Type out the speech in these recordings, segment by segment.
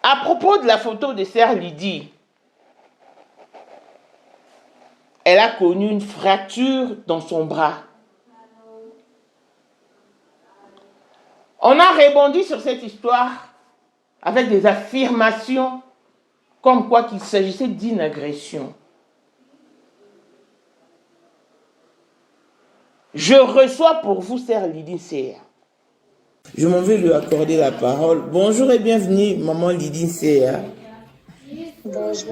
À propos de la photo de Sœur Lydie, elle a connu une fracture dans son bras. On a rebondi sur cette histoire avec des affirmations comme quoi qu'il s'agissait d'une agression. Je reçois pour vous, Sœur Lydie Nsea. Je m'en vais lui accorder la parole. Bonjour et bienvenue, maman Lydie Nsea. Bonjour.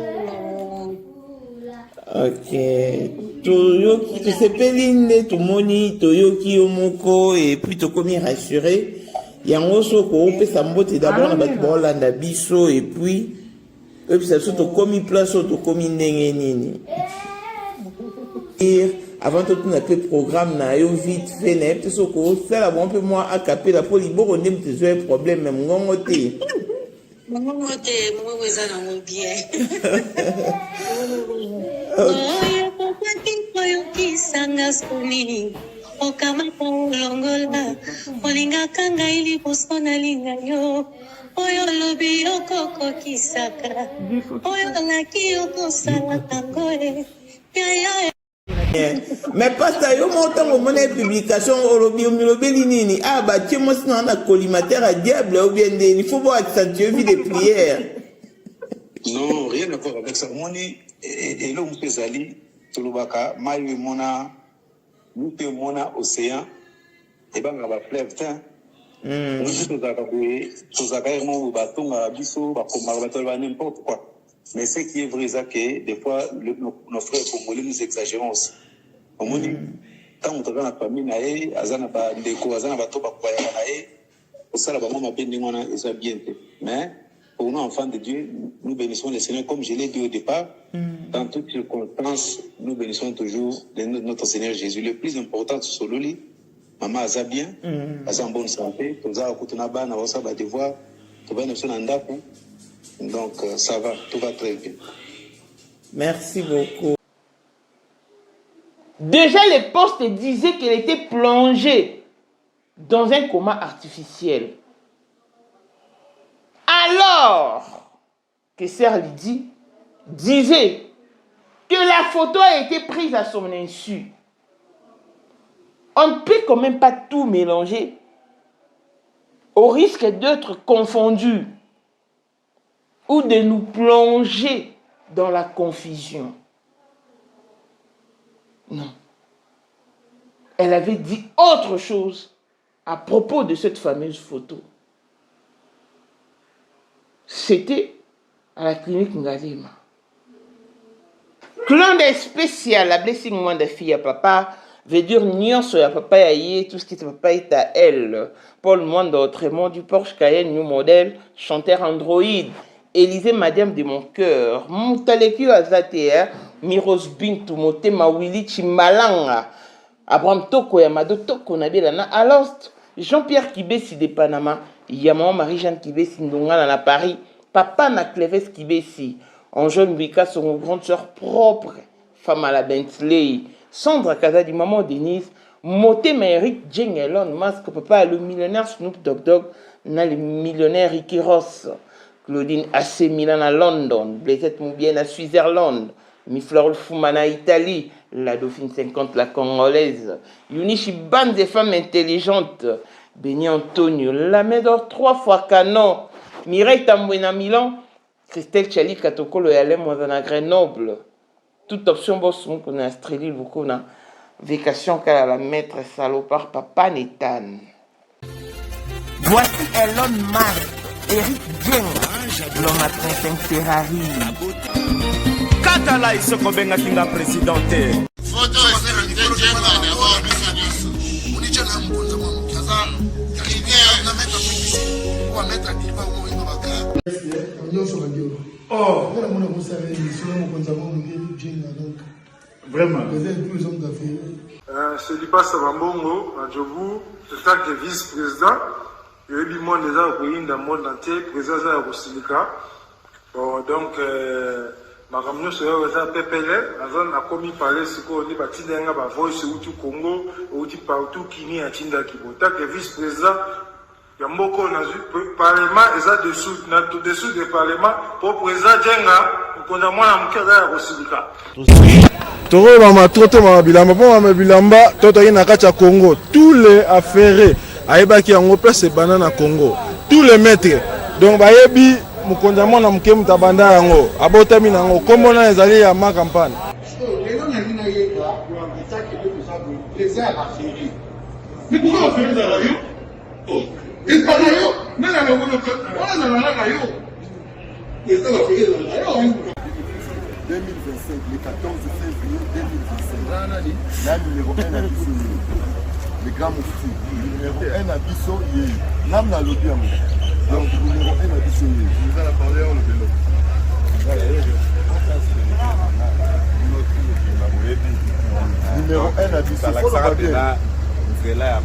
Ok. Toyoki, tu sais peline, tu moni, toyoki omoko et puis tu commis rassuré. Yango soko ope sambote d'abord na batu bolanda biso et puis ça surtout commis place to commis ndenge nini. Avant tout on a fait programme na yo vite fait na peut soko ça la bon peu moi à caper la poli boko ndem te un problème même ngongo te. Ngongo te moi weza na mo bien. Okama longola olinga kanga ili posona linga yo oyo lobi okoko kisaka oyo laki okosala tangoe mais pas ça yo montant au monnaie publication olobi omilobeli nini ah bah tu moi sinon on a collimateur à diable ou bien il faut voir accentuer vie de prière. Non, rien à voir avec ça. Moni et l'homme pesali tulubaka mayu mona nous mona océan et ben on va fleuve tiens. Nous tous mo batonga biso ba komara bato ba n'importe quoi. Mais ce qui est vrai c'est que des fois nos frères congolais nous exagérons aussi. On dit quand on travaille dans la famille nae azana ba ndeko azana bato ba kwaya nae osala ba mama bendi mona eza bien mais pour nous, enfants de Dieu, nous bénissons le Seigneur. Comme je l'ai dit au départ, dans toutes circonstances, nous bénissons toujours notre Seigneur Jésus. Le plus important, c'est Sololi. Maman a bien, elle est en bonne santé. Donc, ça va, tout va très bien. Merci beaucoup. Déjà, les postes disaient qu'elle était plongée dans un coma artificiel. Alors que Sœur Lydie disait que la photo a été prise à son insu. On ne peut quand même pas tout mélanger au risque d'être confondu ou de nous plonger dans la confusion. Non. Elle avait dit autre chose à propos de cette fameuse photo. C'était à la clinique Ngalema. Clan spécial, la blessing moins de fille à papa, veut dire nion sur la papa aïe, tout ce qui est papa est à elle. Paul Mondo, autrement du Porsche Cayenne, New Model, chanteur Android, Élisée Madame de mon cœur, Moutalekio Azatea, Miros Bintou, Motema Willy Chimalanga, Abraham Toko Yamado Toko Nabilana, Alost, Jean-Pierre Kibesi de Panama, Yamon Marie-Jeanne Kibesi Ndongala na Paris, Papa na Cleves Kibesi, en jeune Wika, son grande soeur propre, femme à la Bentley, Sandra Kaza du maman Denise, Motema Eric Jeng Elon Musk, Papa le millionnaire Snoop Dogg, na le millionnaire Ricky Ross, Claudine AC Milan à London, Blaisette Moubien à Switzerland, Mifleur Fumana à Italie, la Dauphine 50 la Congolaise, Yunichi bande des femmes intelligentes, Béni Antonio, la Médor 3 fois canon, Mireille Tambouena Milan, Christelle Chali Katokolo et Alain Moisana Grenoble. Toute option boss qu'on a Australie, beaucoup na vacation qu'à la maître salopard Papa Netan. Voici Elon Musk, Eric Jeng, l'homme à 35 Ferrari. Katala iso kobenga kinga presidente. Photo est Jenga d'abord nous on dit que l'homme bon de Kazan qui vient na mettre publicité ou à mettre activement au niveau baka. Oh, vraiment. Je dis pas ça va bongo, je vous, je suis le vice-président. Je lui demande déjà au pays dans le monde entier, président de la Silika. Donc, ma camion sur le PPL, la zone a commis parler ce qu'on dit, parti d'un gars, voice ou tout Congo, ou tout partout qui n'y a Tinda Kibota, que vice-président, ya mboko na parlement eza dessous de parlement pour président Djenga konda mwana mukeza ya kosilika toro mama trote mama bilamba po mama bilamba toto na kati ya Congo tous les affaires ayebaki yango place banana Congo tous les maîtres donc bayebi mukonza mwana muke mutabanda yango abotami nango komona ezali ya ma campagne lelo na nina yeka kwa mitaki de bisabu les airs affairés mais pourquoi on fait ça là yo et pas là yo nana na ngono on na na yo les airs affairés là yo 2025, le 14 février 2025. La numéro 1 à Bissau, le grand moufti. Numéro 1 à Bissau, l'âme n'a l'objet. Donc, numéro 1 à Bissau. Vous allez parler en le vélo. Numéro 1 à Bissau. Il faut le voir bien. C'est là,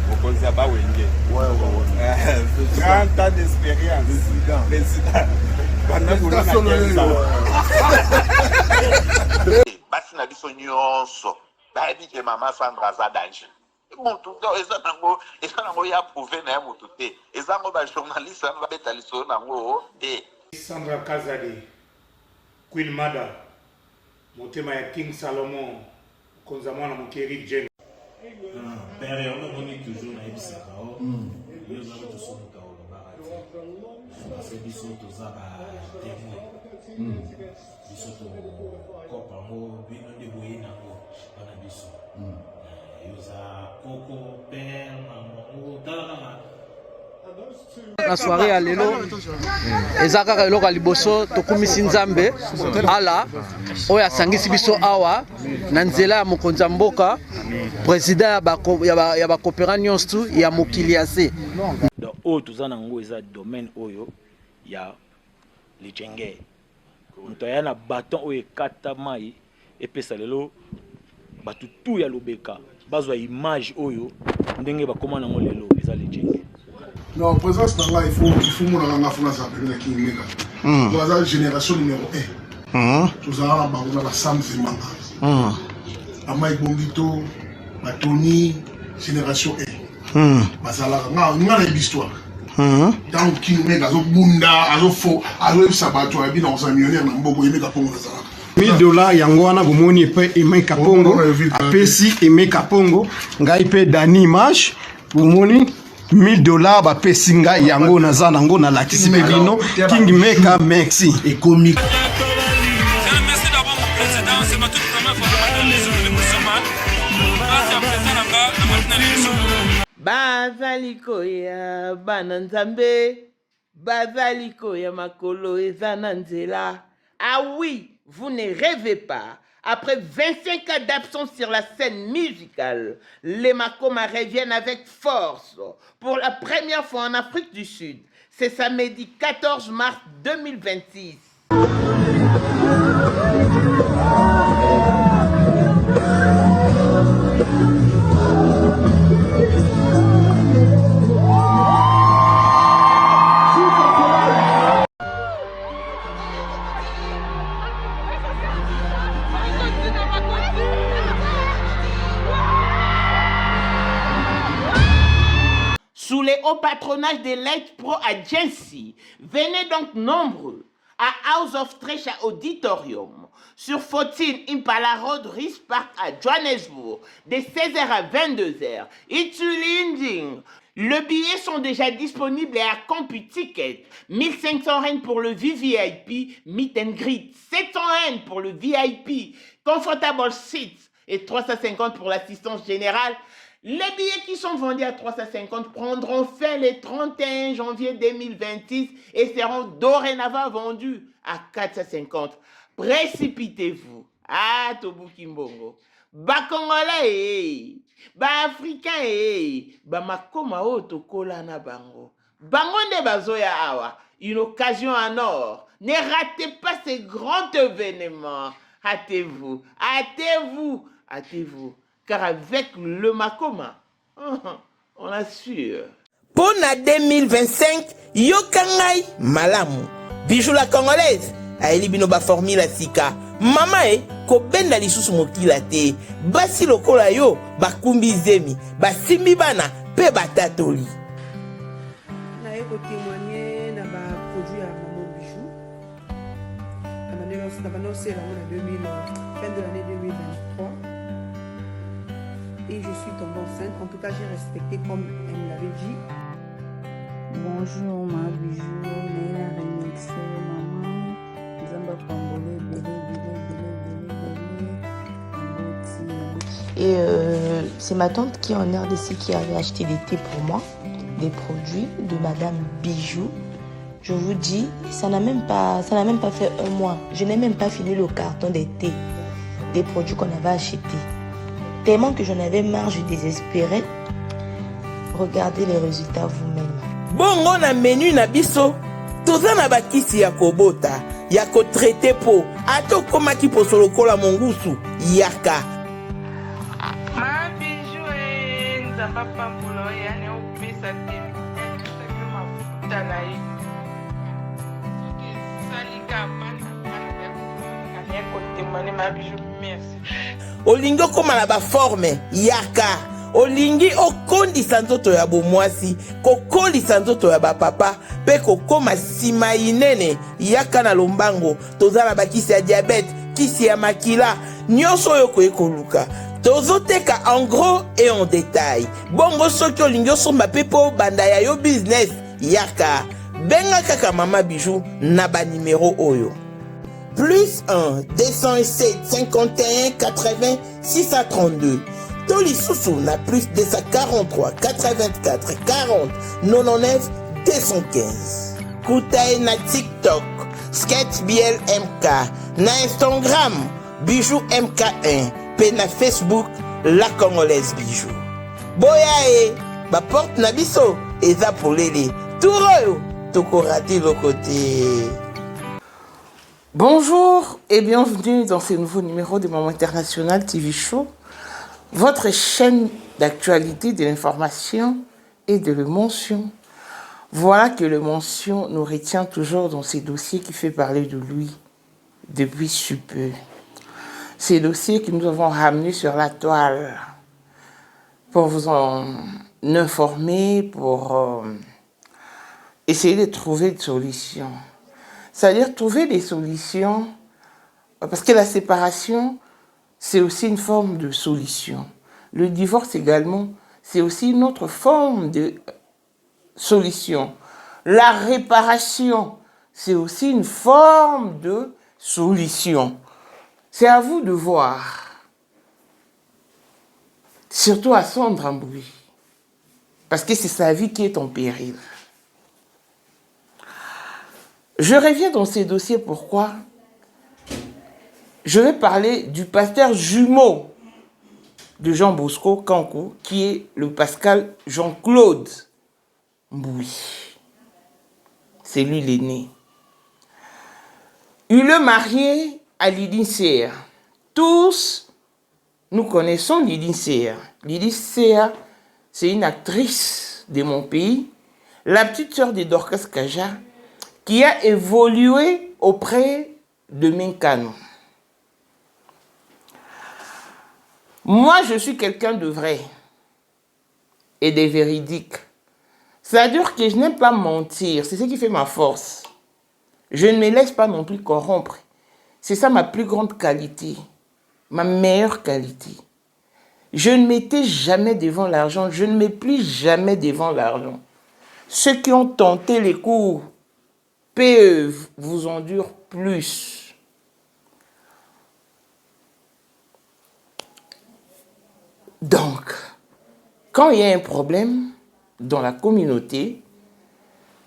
au Konzaba Wenge. Ouais. 30 ans d'expérience. Président. Basi na biso nyonso bayebi ke mama Sandra aza danger mutu eza nango ya prouve na ya mutu te eza ngo bajournaliste wana babeta lisolo nango te. Sandra Kazadi, Queen Mada, motema ya King Salomon, konza mwana mukeri Jen. Père, on a toujours na ebisaka o. Yo za to so muta o barati. Parce que biso to za ba témoin. Biso to kopa mo bino de boye na ngo bana biso. Yo za koko père maman tala na soirée ya lelo ezaka ka eloko liboso tokumisi nzambe ala oyo asangisi biso awa na nzela ya mokonzi ya mboka président ya bakopera nyonso ya mokili ya se donc oyo toza nango eza domaine oyo ya lijenge moto aya na baton oyo ekata mai epesa lelo bato tu ya lobeka bazwa image oyo ndenge bakoma nango lelo eza lijenge. Non, présence là, il faut mon la France appelé King Mega. Dans la génération numéro 1. Nous avons la Sam Zemanga. Amaï Bongito, Tony, génération 1. Basala, on a l'histoire. Dans King Mega, Azo Bunda, Azo Fo, Azo Sabato, Abi dans un millionnaire, Nambogo, Yemeka Pongo. $1000 yango wana bomoni pe Emeka Pongo, apesi Emeka Pongo, ngai pe Dani Mash, bomoni $1000 ba pesinga yango naza nango na lakisi pe bino King Meka merci et comique. Merci d'avoir mon président, c'est ma toute première fois dans les zones de Moussaman. Merci à président Nanga, la matinée bazaliko ya bananzambe bazaliko ya makolo ezana nzela. Ah oui, vous ne rêvez pas. Après 25 ans d'absence sur la scène musicale, les Makoma reviennent avec force pour la première fois en Afrique du Sud. C'est samedi 14 mars 2026. Sous les hauts patronages de Light Pro Agency, venez donc nombreux à House of Treasure Auditorium sur 14 Impala Road, Rice Park à Johannesburg, de 16h à 22h. Itulinding. Les billets sont déjà disponibles à CompuTicket. 1500 Rand pour le VVIP, Meet and Greet. 700 Rand pour le VIP, Comfortable Seats. Et 350 pour l'assistance générale. Les billets qui sont vendus à 350 prendront fin le 31 janvier 2026 et seront dorénavant vendus à 450. Précipitez-vous. Ah, Tobuki Mbongo. Ba Congolais, ba Africain, ba Makoma Otokola na bango. Bango ne bazoya awa. Une occasion en or. Ne ratez pas ce grand événement. Hâtez-vous, hâtez-vous, hâtez-vous. Car avec le Makoma, on assure. Pour la 2025, Yokangai Malamu. Bijou la Congolaise. Aeli binoba formula sika. Mama ko benda lisusu mokila te. Basi lokola yo bakumbi zemi. Basimbi bana pe batatoli. fin de l'année 2023. Et je suis tombée enceinte. En tout cas, j'ai respecté comme elle me l'avait dit. Bonjour ma bijou, mais la remixée maman, Zamba Pambole, Et c'est ma tante qui est en RDC qui avait acheté des thés pour moi, des produits de Madame Bijou. Je vous dis, ça n'a même pas fait un mois. Je n'ai même pas fini le carton des thés, des produits qu'on avait achetés. Tellement que j'en avais marre, je désespérais. Regardez les résultats vous-même. Bongo na menu na biso toza na bakisi ya kobota ya kotraite po ato koma ki poso lokola mongusu yaka ma bijou nzamba pambulo yani opesa te saki mafuta na ye salika bana ya kotemane ma bijou merci olingi okoma na baforme yaka olingi okondisa nzoto ya bomwasi kokolisa nzoto ya bapapa mpe kokoma nsima inene yaka na lombango toza na bakisi ya diabete kisi ya makila nyonso oyo koye koluka tozoteka en gros et en détail bongo soki olingi osomba mpe mpo banda ya yo business yaka benga kaka mama bijou na banimero oyo plus 1 207 51 80 632 Toli Soussou na plus 243 84 40 99 215. Koutaï na TikTok, Sketch BLMK, na Instagram, Bijou MK1, pe na Facebook, La Congolaise Bijou. Boyae, ba porte na biso, eza polele, touroyo, toko raté le côté. Bonjour et bienvenue dans ce nouveau numéro de Maman International TV Show. Votre chaîne d'actualité, de l'information et de l'émotion. Voilà que le mention nous retient toujours dans ces dossiers qui fait parler de lui depuis si peu. Ces dossiers que nous avons ramenés sur la toile pour vous en informer, pour essayer de trouver des solutions. C'est-à-dire trouver des solutions, parce que la séparation, c'est aussi une forme de solution. Le divorce également, c'est aussi une autre forme de solution. La réparation, c'est aussi une forme de solution. C'est à vous de voir. Surtout à Sandra Mbouy. Parce que c'est sa vie qui est en péril. Je reviens dans ces dossiers, pourquoi ? Je vais parler du pasteur jumeau de Jean Bosco Kankou, qui est le Pascal Jean-Claude Mbouy. C'est lui l'aîné. Il est marié à Lydie Seya. Tous, nous connaissons Lydie Seya. Lydie Seya, c'est une actrice de mon pays, la petite sœur de Dorcas Kaja, qui a évolué auprès de Minkano. Moi, je suis quelqu'un de vrai et de véridique. C'est-à-dire que je n'aime pas mentir. C'est ce qui fait ma force. Je ne me laisse pas non plus corrompre. C'est ça ma plus grande qualité, ma meilleure qualité. Je ne m'étais jamais devant l'argent. Je ne me plie jamais devant l'argent. Ceux qui ont tenté les coups PE vous endurent plus. Donc, quand il y a un problème dans la communauté,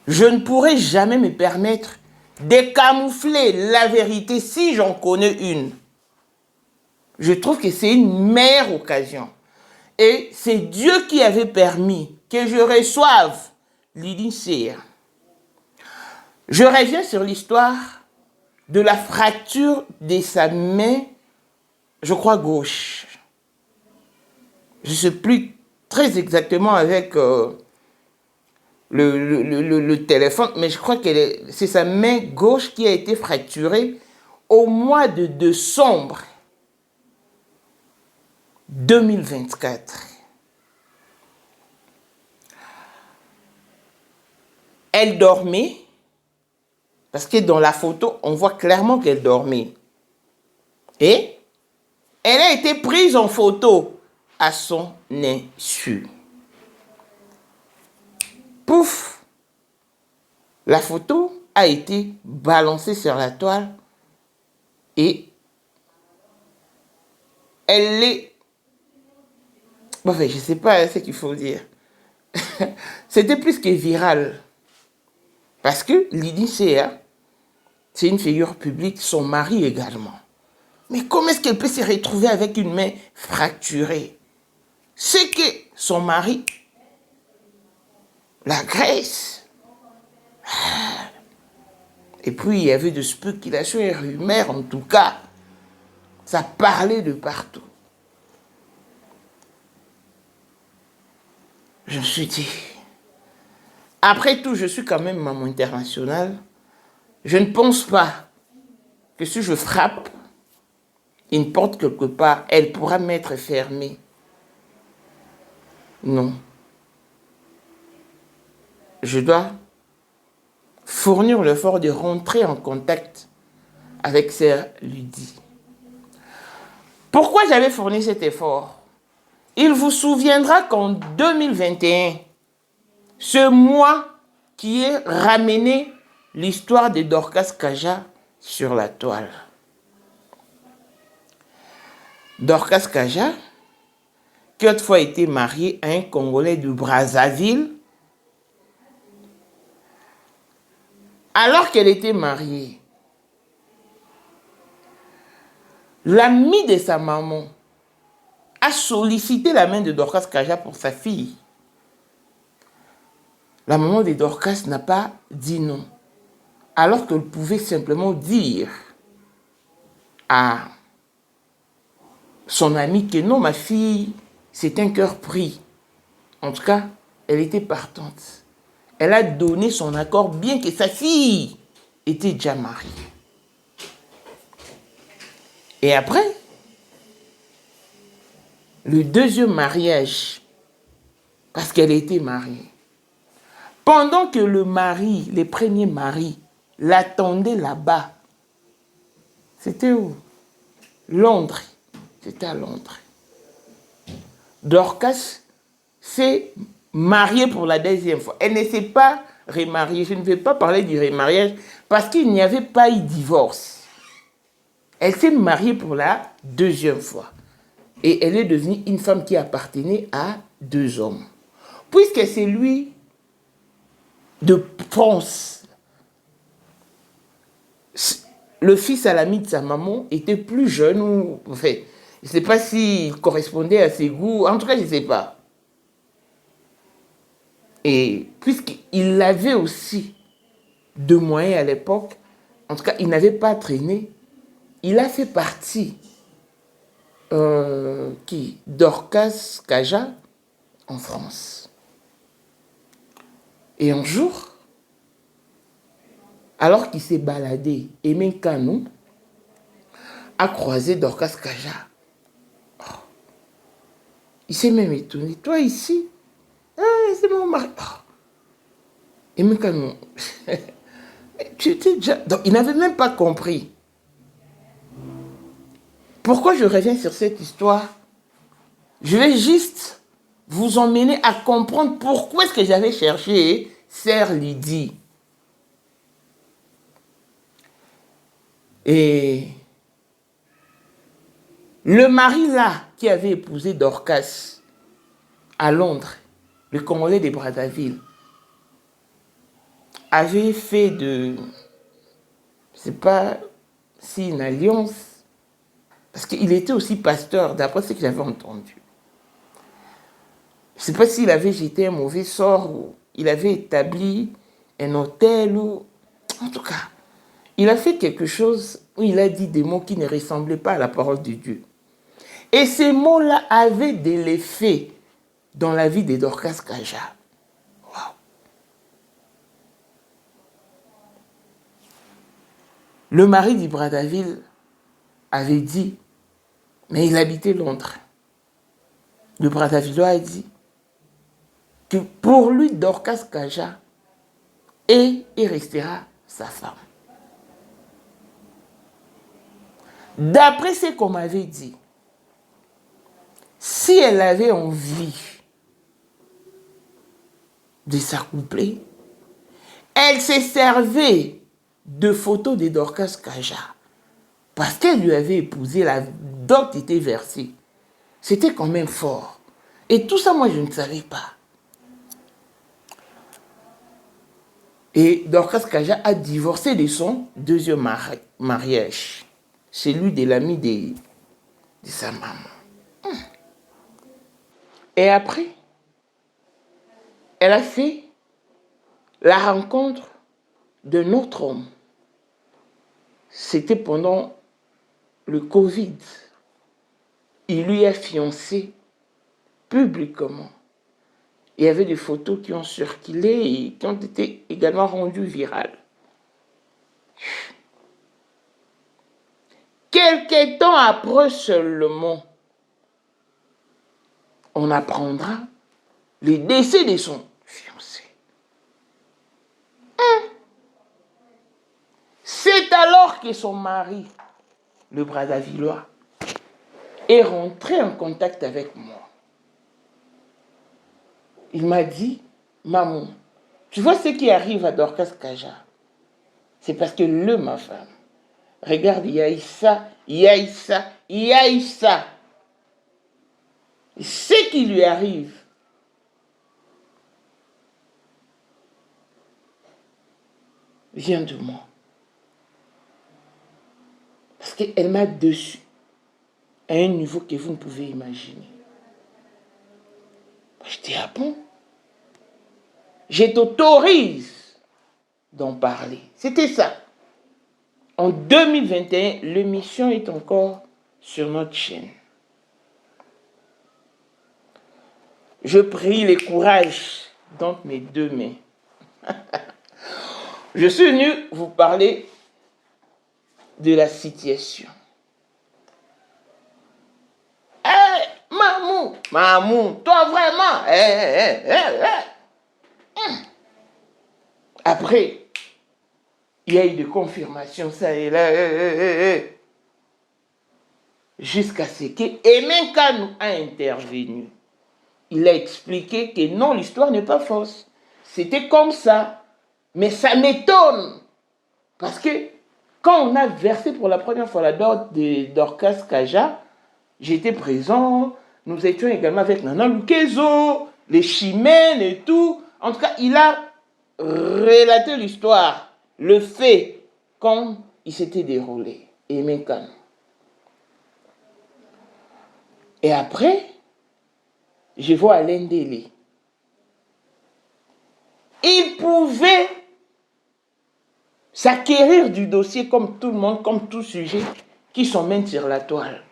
je ne pourrai jamais me permettre de camoufler la vérité si j'en connais une. Je trouve que c'est une meilleure occasion. Et c'est Dieu qui avait permis que je reçoive Lydie Seya. Je reviens sur l'histoire de la fracture de sa main, je crois gauche. Je ne sais plus très exactement avec le téléphone, mais je crois que c'est sa main gauche qui a été fracturée au mois de décembre 2024. Elle dormait, parce que dans la photo, on voit clairement qu'elle dormait. Et elle a été prise en photo à son insu. Pouf! La photo a été balancée sur la toile et elle est... Bon, je ne sais pas ce qu'il faut dire. C'était plus que viral. Parce que Lydie Sea, c'est une figure publique, son mari également. Mais comment est-ce qu'elle peut se retrouver avec une main fracturée? C'est que son mari l'agresse. Et puis il y avait de spéculations et rumeurs, en tout cas. Ça parlait de partout. Je me suis dit, après tout, je suis quand même maman internationale. Je ne pense pas que si je frappe une porte quelque part, elle pourra m'être fermée. Non. Je dois fournir l'effort de rentrer en contact avec Sœur Lydie. Pourquoi j'avais fourni cet effort? Il vous souviendra qu'en 2021, ce mois qui est ramené l'histoire de Dorcas Kaja sur la toile. Dorcas Kaja, qui autrefois été mariée à un Congolais de Brazzaville, alors qu'elle était mariée, l'ami de sa maman a sollicité la main de Dorcas Kaja pour sa fille. La maman de Dorcas n'a pas dit non, alors qu'elle pouvait simplement dire à son ami que non, ma fille, c'est un cœur pris. En tout cas, elle était partante. Elle a donné son accord, bien que sa fille était déjà mariée. Et après, le deuxième mariage, parce qu'elle était mariée, pendant que le mari, les premiers maris, l'attendaient là-bas, c'était où? Londres. C'était à Londres. Dorcas s'est mariée pour la deuxième fois. Elle ne s'est pas remariée. Je ne vais pas parler du remariage parce qu'il n'y avait pas eu de divorce. Elle s'est mariée pour la deuxième fois. Et elle est devenue une femme qui appartenait à deux hommes. Puisque c'est lui de France, le fils à l'ami de sa maman était plus jeune ou... Enfin, je ne sais pas s'il correspondait à ses goûts. En tout cas, je ne sais pas. Et puisqu'il avait aussi de moyens à l'époque, en tout cas, il n'avait pas traîné, il a fait partie Dorcas Kaja en France. Et un jour, alors qu'il s'est baladé, Aimé Kanou a croisé Dorcas Kaja. Oh. Il s'est même étonné. Toi ici, c'est mon mari. Oh. Aimé Kanou, tu étais déjà... Donc, il n'avait même pas compris. Pourquoi je reviens sur cette histoire? Je vais juste vous emmener à comprendre pourquoi est-ce que j'avais cherché Sœur Lydie. Et le mari là qui avait épousé Dorcas à Londres, le Congolais de Brazzaville, avait fait de... Je ne sais pas si une alliance... Parce qu'il était aussi pasteur, d'après ce que j'avais entendu. Je ne sais pas s'il avait jeté un mauvais sort ou il avait établi un hôtel ou... En tout cas, il a fait quelque chose où il a dit des mots qui ne ressemblaient pas à la parole de Dieu. Et ces mots-là avaient de l'effet dans la vie de Dorcas Kaja. Wow. Le mari du Brazzaville avait dit, mais il habitait Londres. Le Brazzavillois a dit que pour lui, Dorcas Kaja est et restera sa femme. D'après ce qu'on m'avait dit, si elle avait envie de s'accoupler, elle s'est servait de photos de Dorcas Kaja parce qu'elle lui avait épousé, la dot était versée. C'était quand même fort. Et tout ça, moi, je ne savais pas. Et Dorcas Kaja a divorcé de son deuxième mariage, celui de l'ami de sa maman. Et après, elle a fait la rencontre d'un autre homme. C'était pendant le Covid. Il lui a fiancé publiquement. Il y avait des photos qui ont circulé et qui ont été également rendues virales. Quelque temps après seulement, on apprendra le décès de son fiancé. C'est alors que son mari, le Brazzavillois, est rentré en contact avec moi. Il m'a dit, maman, tu vois ce qui arrive à Dorcas Kaja? C'est parce que ma femme, regarde, il y a ça, il y a ça, il y a ça. Ce qui lui arrive, vient de moi. Parce qu'elle m'a dessus à un niveau que vous ne pouvez imaginer. Je dis, ah bon? Je t'autorise d'en parler. C'était ça. En 2021, l'émission est encore sur notre chaîne. Je prie le courage dans mes deux mains. Je suis venu vous parler de la situation. Mamou, toi vraiment. Après, il y a eu des confirmations, ça et là. Jusqu'à ce que Aimé Kanou a intervenu. Il a expliqué que non, l'histoire n'est pas fausse. C'était comme ça. Mais ça m'étonne. Parce que quand on a versé pour la première fois la dot de Dorcas Kaja, j'étais présent. Nous étions également avec Nana Lukezo, les Chimènes et tout. En tout cas, il a relaté l'histoire, le fait, comme il s'était déroulé. Aimé Kanou. Et après, je vois Alain Délé. Il pouvait s'acquérir du dossier comme tout le monde, comme tout sujet qui sont même sur la toile.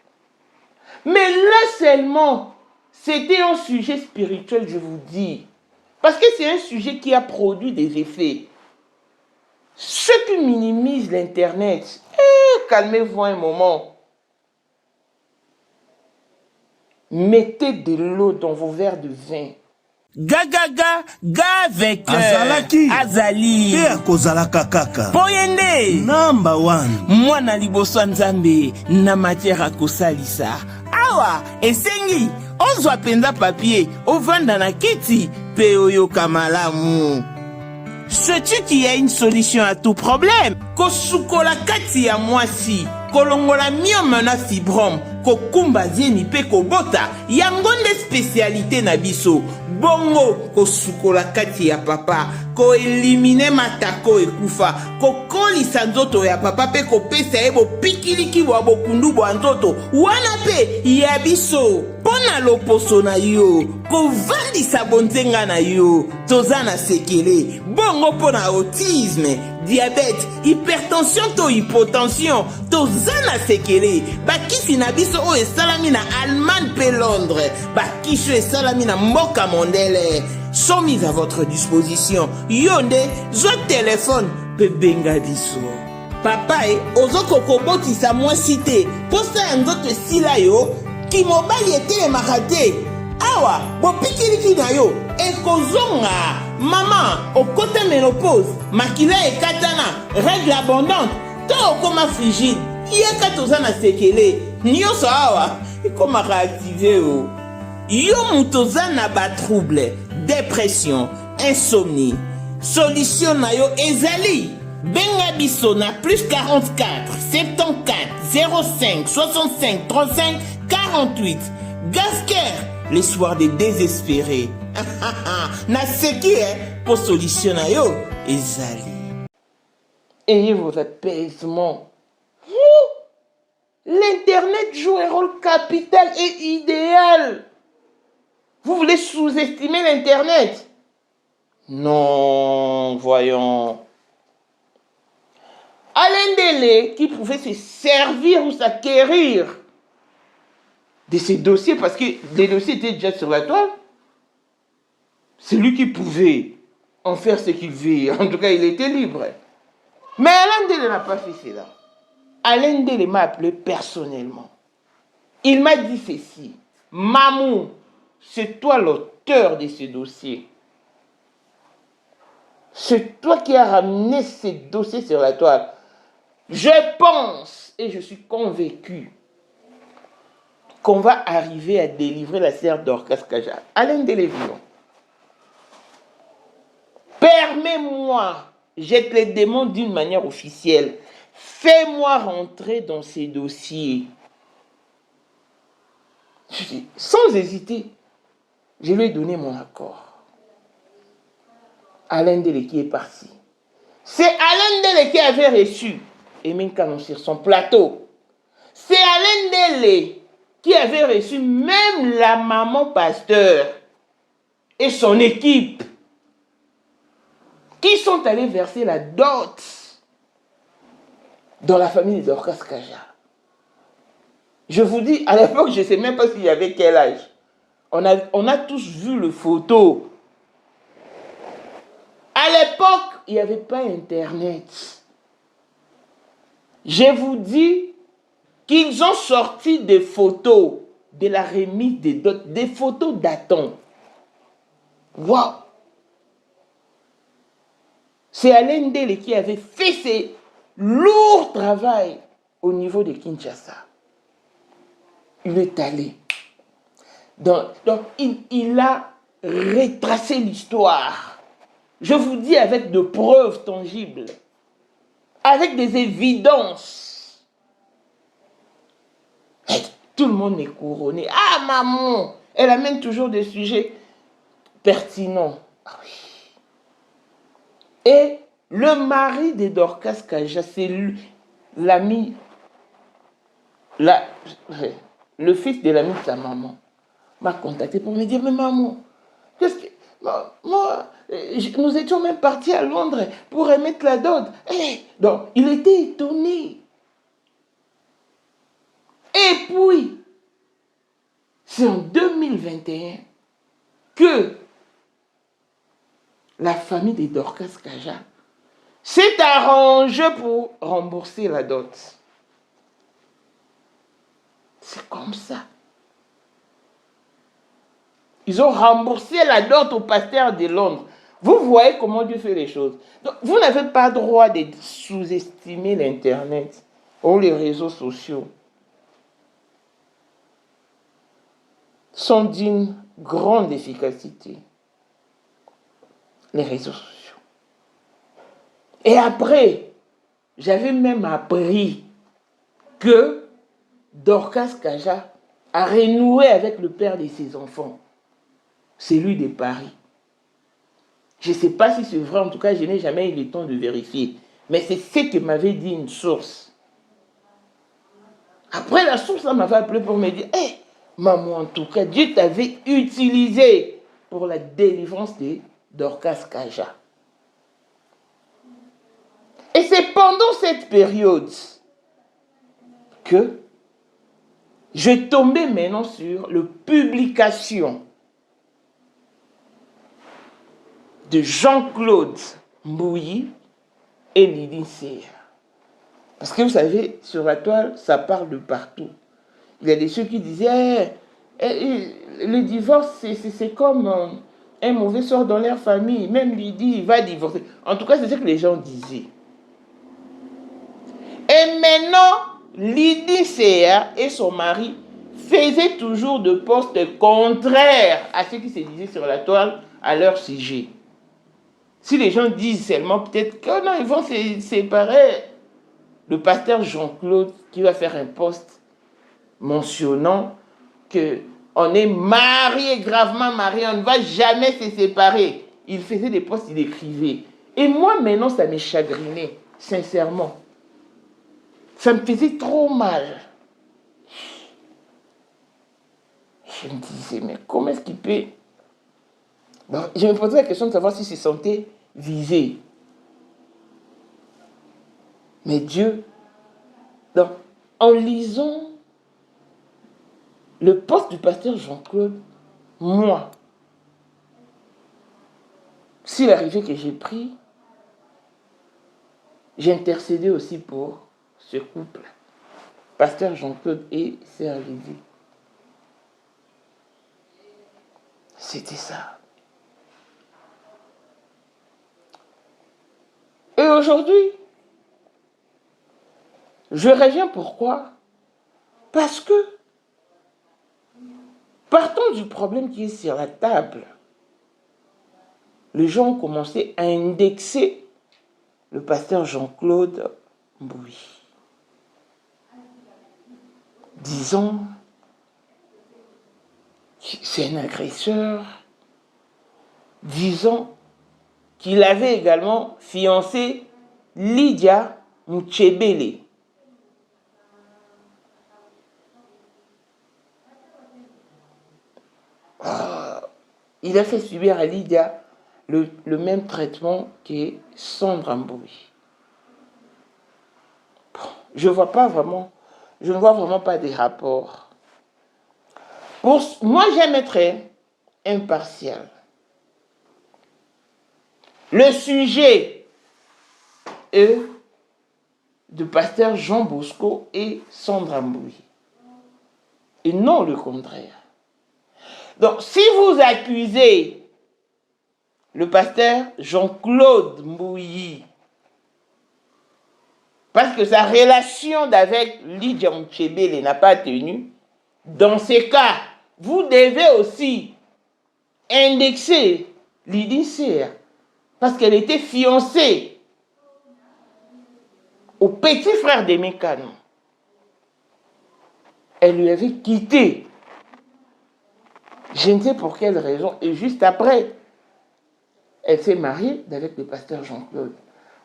Mais là seulement, c'était un sujet spirituel, je vous dis. Parce que c'est un sujet qui a produit des effets. Ceux qui minimisent l'Internet, calmez-vous un moment. Mettez de l'eau dans vos verres de vin. Gagaga, avec Azali Pe akozalaka kaka Poyende Number 1 Mwana liboso nzambe na matière akosalisa. Awa esengi ozwa penza papier ovanda na kiti pe oyoka malamu. Sais-tu qu'il y a une solution à tout problème? Kosukola kati ya mwasi, kolongola myome na fibrome, kokumba zieni pe kobota, yango nde spécialité na biso. Bongo kosukola kati ya papa, ko elimine matako ekufa, kokolisa nzoto ya papa pe kopesa ye bopikiliki bwa bokundu bwa nzoto, wana pe ya biso. Pona loposo na yo, kovandisa bonzenga na yo, toza na sekele. Bongo pona autisme, diabète, hypertension to hypotension, toza na sekele. Bakisi na biso o esalami na Allemagne pe Londres, bakisho esalami na mboka mondele, sont mis à votre disposition. Yonde, zo téléphone pe benga biso. Papa ozoko kobotisa mwasi te, posa ya nzoto esila yo, ki mobali etelemaka te. Awa, bopikiliki na yo, ekozonga. Maman, okota ménopause, makila ekatana, règle abondante, to okoma frigide. yaka toza na sekele nyonso awa ekomaka active o. Yo moto oza na batrouble, dépression, insomnie, solution na yo ezali. Benga biso na plus 44 74 05 65 35 48. Gasker, les soirs des désespérés. Na seki pour solution na yo ezali. Ayez vos apaisements. L'Internet joue un rôle capital et idéal. Vous voulez sous-estimer l'Internet? Non, voyons. Alain Délé, qui pouvait se servir ou s'acquérir de ces dossiers, parce que les dossiers étaient déjà sur la toile, c'est lui qui pouvait en faire ce qu'il veut. En tout cas, il était libre. Mais Alain Délé n'a pas fait cela. Alain Délé m'a appelé personnellement. Il m'a dit ceci. Mamou, c'est toi l'auteur de ce dossier. C'est toi qui as ramené ces dossiers sur la toile. Je pense et je suis convaincu qu'on va arriver à délivrer la sœur Dorcas Kaja. Alain Délé vivant. Permets-moi, je te le demande d'une manière officielle, fais-moi rentrer dans ces dossiers. Sans hésiter, je lui ai donné mon accord. Alain Délé qui est parti. C'est Alain Délé qui avait reçu Emin Canon sur son plateau. C'est Alain Délé qui avait reçu même la maman pasteur et son équipe qui sont allés verser la dot dans la famille de Dorcas Kaja. Je vous dis, à l'époque, je ne sais même pas s'il y avait quel âge. On a tous vu le photo. À l'époque, il n'y avait pas Internet. Je vous dis qu'ils ont sorti des photos de la remise des dots, des photos datant. Waouh! C'est Alain Délé qui avait fait ce lourd travail au niveau de Kinshasa. Il est allé. Donc il a retracé l'histoire. Je vous dis avec de preuves tangibles, avec des évidences. Et tout le monde est couronné. Ah, maman, elle amène toujours des sujets pertinents. Ah oui. Et le mari de Dorcas Kaja, c'est l'ami, le fils de l'ami de sa maman, m'a contacté pour me dire, mais maman, qu'est-ce que... Moi, nous étions même partis à Londres pour remettre la dot. Donc, il était étonné. Et puis, c'est en 2021 que la famille de Dorcas Kaja s'est arrangée pour rembourser la dot. C'est comme ça. Ils ont remboursé la dot au pasteur de Londres. Vous voyez comment Dieu fait les choses. Donc, vous n'avez pas droit de sous-estimer l'Internet ou les réseaux sociaux. Ils sont d'une grande efficacité. Les réseaux sociaux. Et après, j'avais même appris que Dorcas Kaja a renoué avec le père de ses enfants. C'est lui de Paris. Je ne sais pas si c'est vrai, en tout cas, je n'ai jamais eu le temps de vérifier. Mais c'est ce que m'avait dit une source. Après, la source, elle m'avait appelé pour me dire, hey, maman, en tout cas, Dieu t'avait utilisé pour la délivrance de Dorcas Kaja. Et c'est pendant cette période que je tombais maintenant sur la publication de Jean-Claude Mbouyi et Lydie Seya. Parce que vous savez, sur la toile, ça parle de partout. Il y a des ceux qui disaient, le divorce, c'est comme un mauvais sort dans leur famille. Même Lydie, il va divorcer. En tout cas, c'est ce que les gens disaient. Et maintenant, Lydie Sea et son mari faisaient toujours de postes contraires à ce qui se disait sur la toile à leur sujet. Si les gens disent seulement peut-être que non, ils vont se séparer, le pasteur Jean-Claude qui va faire un poste mentionnant que on est mariés, gravement mariés, on ne va jamais se séparer. Il faisait des posts, il écrivait. Et moi, maintenant, ça me chagrinait, sincèrement. Ça me faisait trop mal. Je me disais, mais comment est-ce qu'il peut... Bon, je me posais la question de savoir s'il se sentait visé. Mais Dieu, donc, en lisant le poste du pasteur Jean-Claude, moi, s'il arrivait que j'ai pris, j'ai intercédé aussi pour ce couple, pasteur Jean-Claude et sœur Lydie. C'était ça. Et aujourd'hui, je reviens pourquoi? Parce que, partons du problème qui est sur la table, les gens ont commencé à indexer le pasteur Jean-Claude Mbouy. Disons, c'est un agresseur. Disons qu'il avait également fiancé Lydia Mouchebele. Il a fait subir à Lydia le même traitement que Sandra Mbouy. Bon, je ne vois vraiment pas des rapports. Moi, j'aime être impartial. Le sujet est de pasteur Jean Bosco et Sandra Mbouy. Et non le contraire. Donc, si vous accusez le pasteur Jean-Claude Mbouy parce que sa relation avec Lydia Mouchebele n'a pas tenu, dans ces cas, vous devez aussi indexer Lydie Sea parce qu'elle était fiancée au petit frère de Mécano. Elle lui avait quitté. Je ne sais pour quelle raison. Et juste après, elle s'est mariée avec le pasteur Jean-Claude.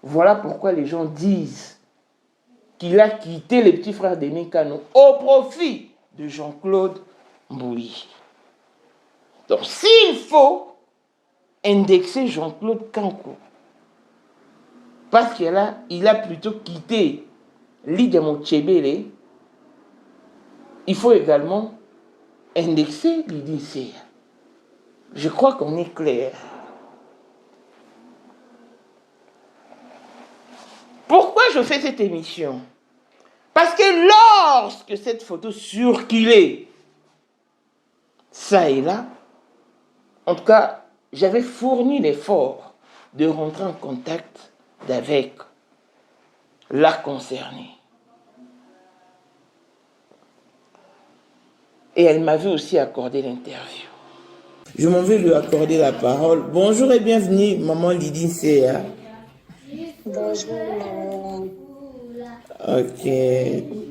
Voilà pourquoi les gens disent qu'il a quitté le petit frère de Mécano au profit de Jean-Claude Mbouy. Donc, s'il faut indexer Jean-Claude Kanko, parce qu'il a plutôt quitté Lydia Mouchebele, il faut également indexer Lydie Sea. Je crois qu'on est clair. Pourquoi je fais cette émission? Parce que lorsque cette photo circulait, ça et là, en tout cas, j'avais fourni l'effort de rentrer en contact avec la concernée. Et elle m'avait aussi accordé l'interview. Je m'en vais lui accorder la parole. Bonjour et bienvenue, maman Lydie Sea. Bonjour, maman. Ok.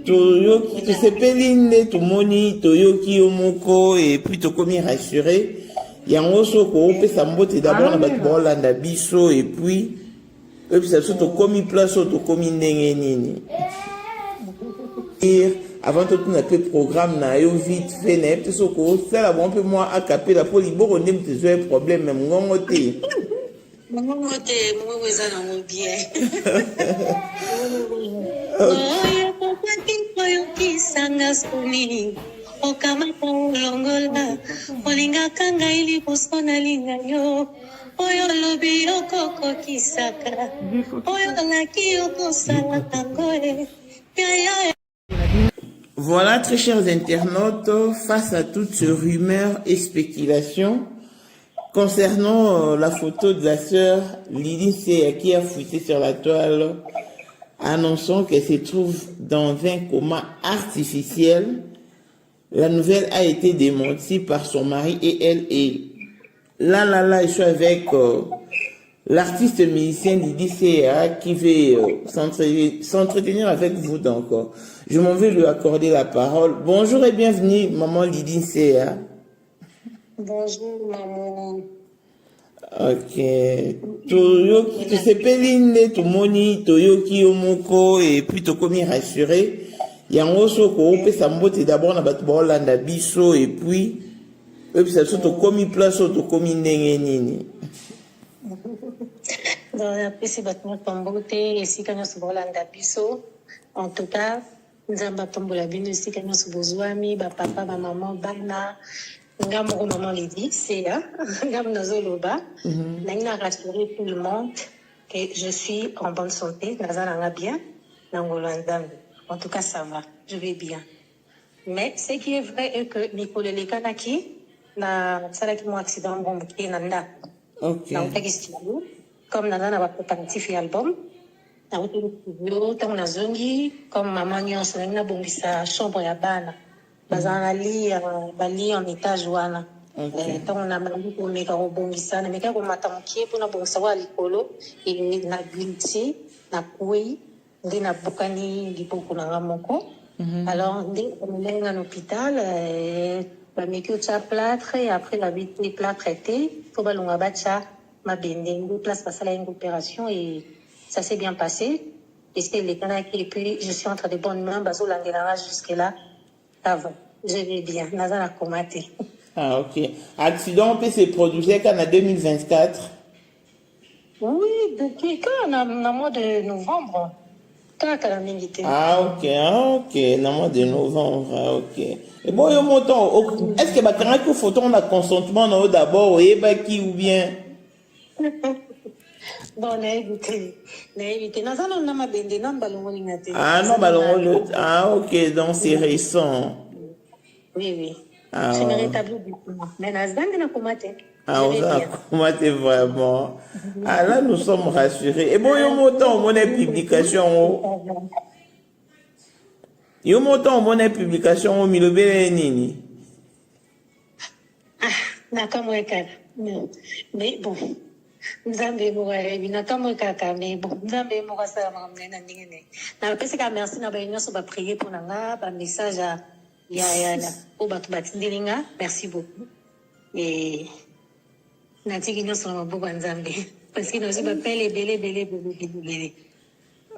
Toyoki, tu sais pas l'île, tout moni, Toyoki omoko, et puis tu commis rassuré. Yango soko, on peut s'emboîter d'abord dans le Bolanda biso, et puis ça se tu commis place, tu commis nengenini. Avant tout, on a fait le programme, na yo vite fait, na yo soko, ça là, bon, un peu moins à caper la poli, bon, on aime tes un problème, même ngongoté. Ngongoté, moi, vous allez bien. Voilà, très chers internautes, face à toutes ces rumeurs et spéculations concernant la photo de la sœur Lydie Sea qui a fuité sur la toile annonçant qu'elle se trouve dans un coma artificiel. La nouvelle a été démentie par son mari et elle est là, je suis avec l'artiste musicien Lydie Sea qui veut s'entretenir avec vous. Donc, je m'en vais lui accorder la parole. Bonjour et bienvenue, maman Lydie Sea. Bonjour, maman. Ok. Toyoki, tu sais pas l'île, tu moni, Toyoki omoko et puis tu commis rassuré. Yango soko ope sambote d'abord na batu Hollanda biso et puis ça surtout commis place auto commis ndenge nini. Donc après c'est bâtiment tombote et si quand on Hollanda biso en tout cas nous avons tombola bino si quand on bozwami ba papa ba maman bana ngamo maman Lydie c'est ngamo nazoloba na rassurer tout le monde que je suis en bonne santé nazala bien na Hollanda. En tout cas, ça va. Je vais bien. Mais ce qui est vrai est que Nicole Lekanaki na salaki mon accident bon qui nanda. OK. Na utaki studio comme nanda na préparatif album. Na utaki studio tant na zongi comme maman nyonso na bongisa chambre ya bana. Bazana bali en étage wana. Tant na mali ko meka ko bongisa na meka ko matamkie pour na bongisa wa likolo et na glitchi na kui ndina bukani lipoku na ngamoko. Alors ndina à l'hôpital ba meki cha plâtre et après la vie les plâtres étaient faut balonga bacha ma bende une place passer une opération et ça s'est bien passé et c'est les canaki et puis je suis entre de bonnes mains bazo langela jusque là ça va je vais bien nazana komate. Ah OK. Accident peut se produire en 2024. Oui, depuis quand na mois de novembre. Ah ok, dans le mois de novembre, ah, ok. Et bon, il y a un montant, est-ce que quand il faut on a consentement d'abord, qui ou bien? Bon, naïvité. Ah non, ballon, ah ok, donc c'est récent. Oui. Ah, je me rétablis beaucoup. Mais Nasdaq n'a pas maté. Ah, comment t'es vraiment? Ah là, nous sommes rassurés. Et bon, il y a un montant, on a publication. Il y a un montant, on a publication au milieu de nini. Ah, d'accord, mais bon. Nzambe mouraïbi, nakamo kaka, mais bon, Nzambe mourasa m'amener n'ingéné. Na pesi ka merci na ba nyonso ba prier pour nanga, ba message à ya au batu batindelinga, merci beaucoup. Et natiki nyonso na maboko Nzambe parce que nous appelle belé.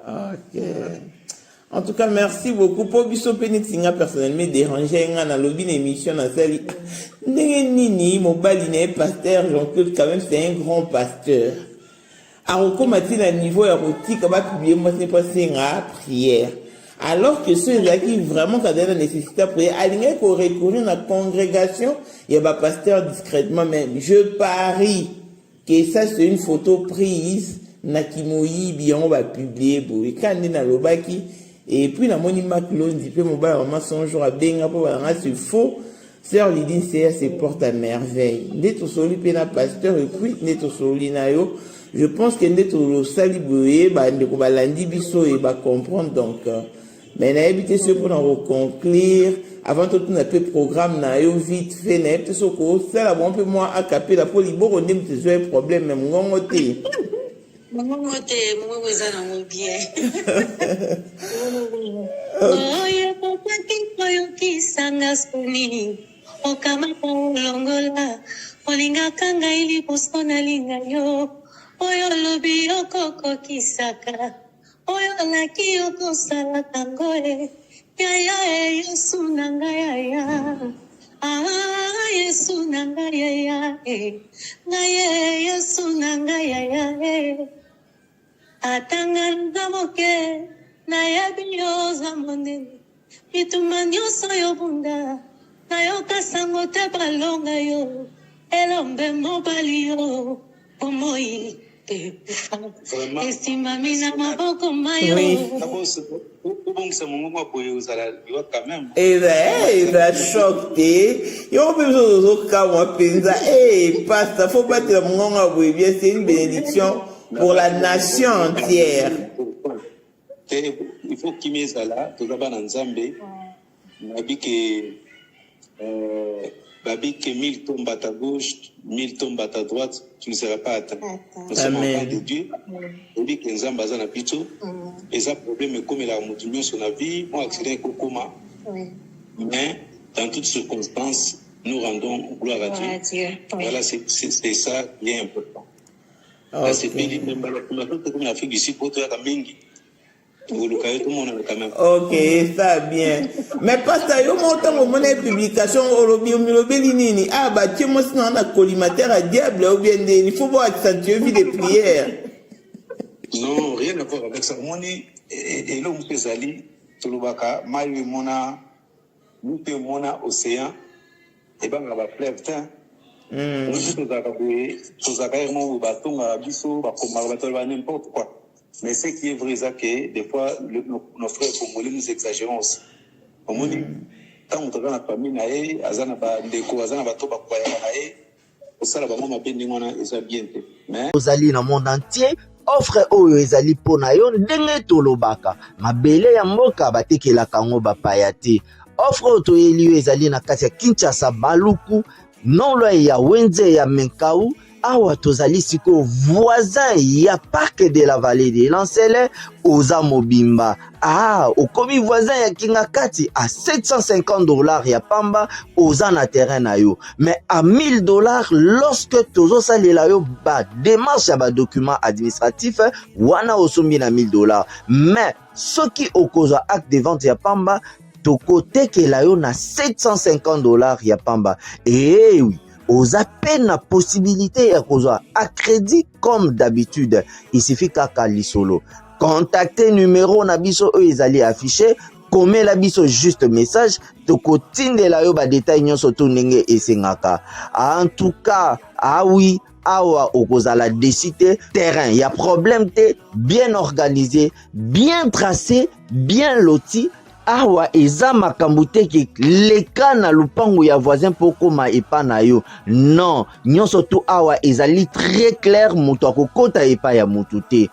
OK. En tout cas, merci beaucoup pour biso penitinga personnellement déranger nga na lobby émission na sali. Nini mobali né pasteur Jean-Claude quand même c'est un grand pasteur. A recommander à niveau érotique va publier moi c'est pas singa prière. Alors que ceux qui vraiment quand la nécessité de prier aligné pour recourir dans la congrégation, il y a pas pasteur discrètement même je parie que ça c'est une photo prise na kimoyi bien on va publier pour quand na lobaki. Et puis, la monima clone, mon bas, maman, son jour à benga pour c'est faux. Sœur Lydie Sea se porte à merveille. Neto soli pena pasteur, et puis, neto soli na yo. Je pense que neto saliboué, bah, ndeko balandi biso et bah, comprendre, donc, mais n'a évité ce pour en conclure. Avant tout, on a fait programme na yo vite fait, n'a évité ce qu'on ça, là, un peu moins à caper la folie, bon, on aime tes un problème, même, ngongoté. Oyo popaki koyokisanga soni okamata olongola olingaka ngai liboso nalinga yo oyo lobi okokokisaka oyo olaki okosalaka ngo yaya yesu na ngai yaya yesu na ngai yaya ngai yesu na ngai yaya atanga ndamoke nayebi yoza monene bituma nyonso yo bunda nayoka sango te balonga yo elombe mobali yo omoi esimami na maboko mayo ça choque. Et on peut se faire moi pensa. Pasteur, faut pas te le bien, c'est une bénédiction pour la nation entière. il faut qu'il y ait là, tout d'abord dans Zambé, que 1000 tombes à ta gauche, 1000 tombes à ta droite, tu ne seras pas atteint. Nous sommes enfants de Dieu. On dit que Nzamba a un pito. Et ça, problème comme il a motivé son avis, moi, accident est coma. Mais dans toutes circonstances, nous rendons gloire à Dieu. Voilà, c'est ça qui est important. C'est pays, même comme l'Afrique du Sud, pour toi, ok, ça bien. Mais parce que yo montant mon publication au nini ah bah tu moi sinon on a collimateur à diable ou bien il faut voir accentuer vie des prières. Non, rien à voir avec ça. Moi et là on peut aller tout le baka, maï mona, nous pe mona océan et ben on va fleuve temps. Nous tous à au bateau à biso, ba comme bateau n'importe quoi. Mais ce qui est vrai, c'est que des fois, nos frères congolais, nous exagérons aussi. On dit, quand on travaille dans la famille, azana ba ndeko, azana ba toba kwa ya osala ba mama pendi ngona eza bien te. Mais ozali na monde entier, offre oyo ezali pona yo ndenge tolobaka. Mabele ya mboka batekelaka ngo bapaya te. Offre oyo toyeli yo ezali na kati ya Kinshasa Baluku, non loin ya Wenze ya Menkau. Awa tozali siko voisin ya parc de la vallée de Lancele oza mobimba. Ah, okomi voisin ya Kingakati à $750 ya pamba oza na terrain na yo. Mais à $1000 lorsque tozo salela yo ba démarche ya ba document administratif wana osombi na $1000. Mais soki okozwa acte de vente ya pamba toko tekela yo na $750 ya pamba. Eh oui. Aux appels la possibilité à crédit comme d'habitude. Il suffit qu'à Kalisolo. Contactez numéro nabiso eux ils allaient afficher. Comme la biso juste message. Toko tinde la yo ba détail nyon soto nenge et sengaka. En tout cas, ah oui. Awa okozala décider terrain. Il y a problème te bien organisé, bien tracé, bien loti. Awa eza makambo te ki leka na lupango ya voisin poko ma epa na yo. Non, nyonso tu awa ezali très clair moto akokota epa ya motu te.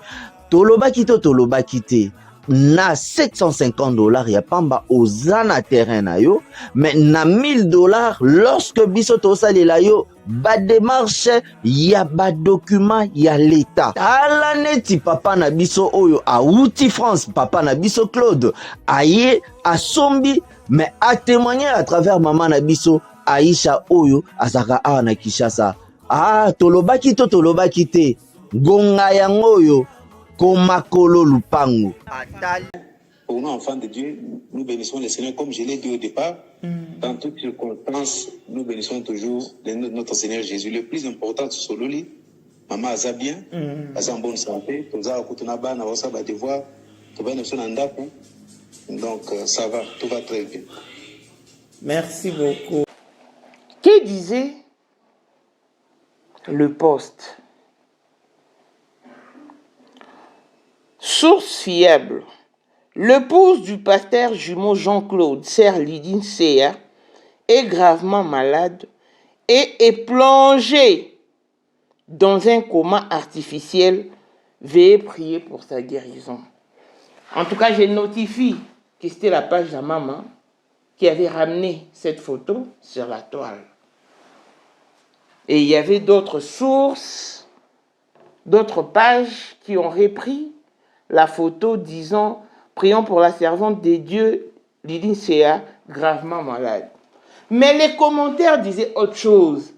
Tolobaki te. Na $750 ya pamba oza na terrain na yo, mais na $1000 lorsque biso tosalela yo ba démarche ya ba document ya l'état. Tala neti papa na biso oyo auti France, papa na biso Claude aye asombi mais a témoigner à travers maman na biso Aisha oyo azaka awa na Kinshasa. Ah, tolobaki te gonga yango oyo Komakolo Lupango. Pour nous, enfants de Dieu, nous bénissons le Seigneur, comme je l'ai dit au départ. Dans toutes circonstances, nous bénissons toujours notre Seigneur Jésus. Le plus important, c'est sur lui. Maman a bien, elle est en bonne santé. Donc, ça va, tout va très bien. Merci beaucoup. Que disait le poste? Source fiable. L'épouse du pasteur jumeau Jean-Claude, sœur Lydine Sea, est gravement malade et est plongée dans un coma artificiel. Veuillez prier pour sa guérison. En tout cas, je notifie que c'était la page de la maman qui avait ramené cette photo sur la toile. Et il y avait d'autres sources, d'autres pages qui ont repris la photo disant « Prions pour la servante de Dieu, Lydine Sea, gravement malade ». Mais les commentaires disaient autre chose.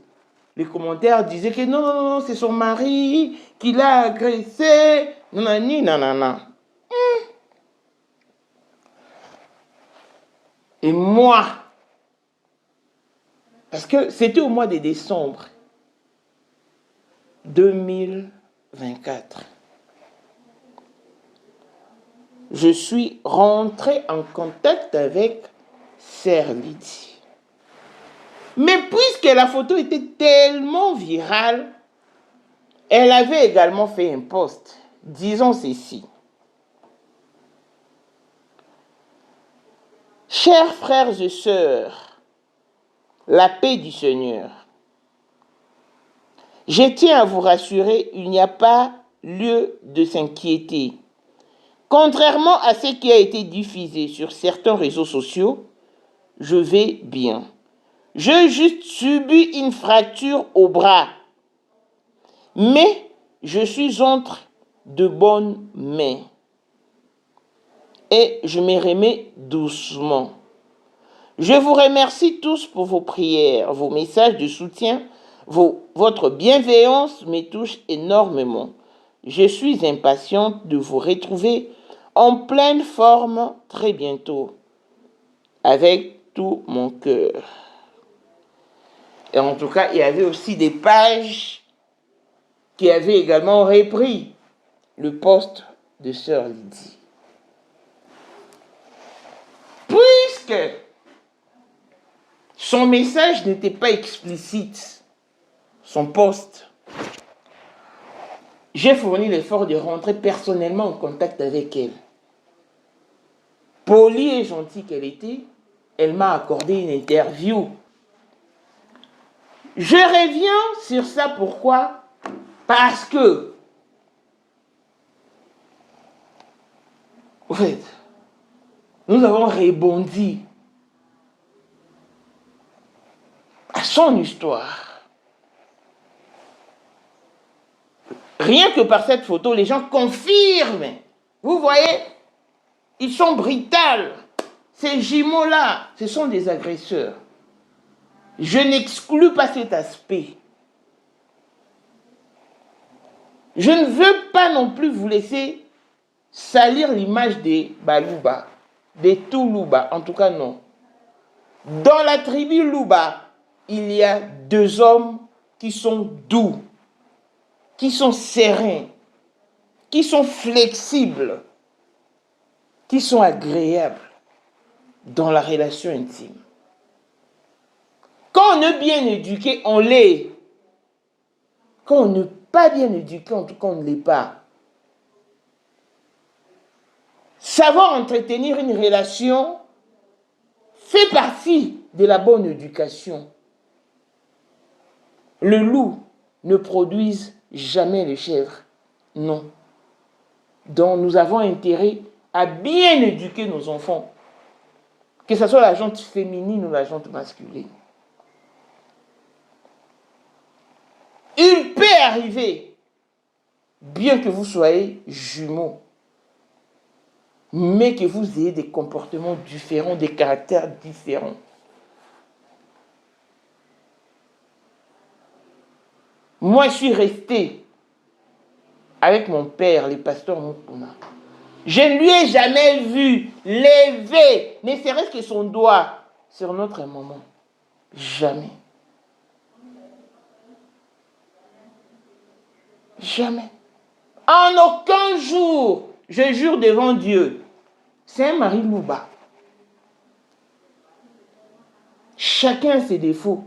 Les commentaires disaient que non, c'est son mari qui l'a agressé. Non. Et moi, parce que c'était au mois de décembre 2024, je suis rentré en contact avec Sœur Lydie. Mais puisque la photo était tellement virale, elle avait également fait un post. Disons ceci. Chers frères et sœurs, la paix du Seigneur. Je tiens à vous rassurer, il n'y a pas lieu de s'inquiéter. Contrairement à ce qui a été diffusé sur certains réseaux sociaux, je vais bien. J'ai juste subi une fracture au bras. Mais je suis entre de bonnes mains. Et je me remets doucement. Je vous remercie tous pour vos prières, vos messages de soutien, votre bienveillance me touche énormément. Je suis impatiente de vous retrouver en pleine forme très bientôt, avec tout mon cœur. Et en tout cas, il y avait aussi des pages qui avaient également repris le post de Sœur Lydie. Puisque son message n'était pas explicite, son post, j'ai fourni l'effort de rentrer personnellement en contact avec elle. Polie et gentille qu'elle était, elle m'a accordé une interview. Je reviens sur ça, pourquoi? Parce que, en fait, nous avons rebondi à son histoire. Rien que par cette photo, les gens confirment. Vous voyez, ils sont brutaux. Ces jumeaux-là, ce sont des agresseurs. Je n'exclus pas cet aspect. Je ne veux pas non plus vous laisser salir l'image des Balouba, des Toulouba, en tout cas non. Dans la tribu Louba, il y a deux hommes qui sont doux, qui sont sereins, qui sont flexibles, qui sont agréables dans la relation intime. Quand on est bien éduqué, on l'est. Quand on n'est pas bien éduqué, en tout cas, on ne l'est pas. Savoir entretenir une relation fait partie de la bonne éducation. Le loup ne produit jamais les chèvres. Non. Donc nous avons intérêt à bien éduquer nos enfants. Que ce soit la jante féminine ou la jante masculine. Il peut arriver, bien que vous soyez jumeaux, mais que vous ayez des comportements différents, des caractères différents. Moi, je suis resté avec mon père, le pasteur Moukouna. Je ne lui ai jamais vu lever, ne serait-ce que son doigt sur notre maman. Jamais. Jamais. En aucun jour, je jure devant Dieu, c'est un mari Louba. Chacun a ses défauts,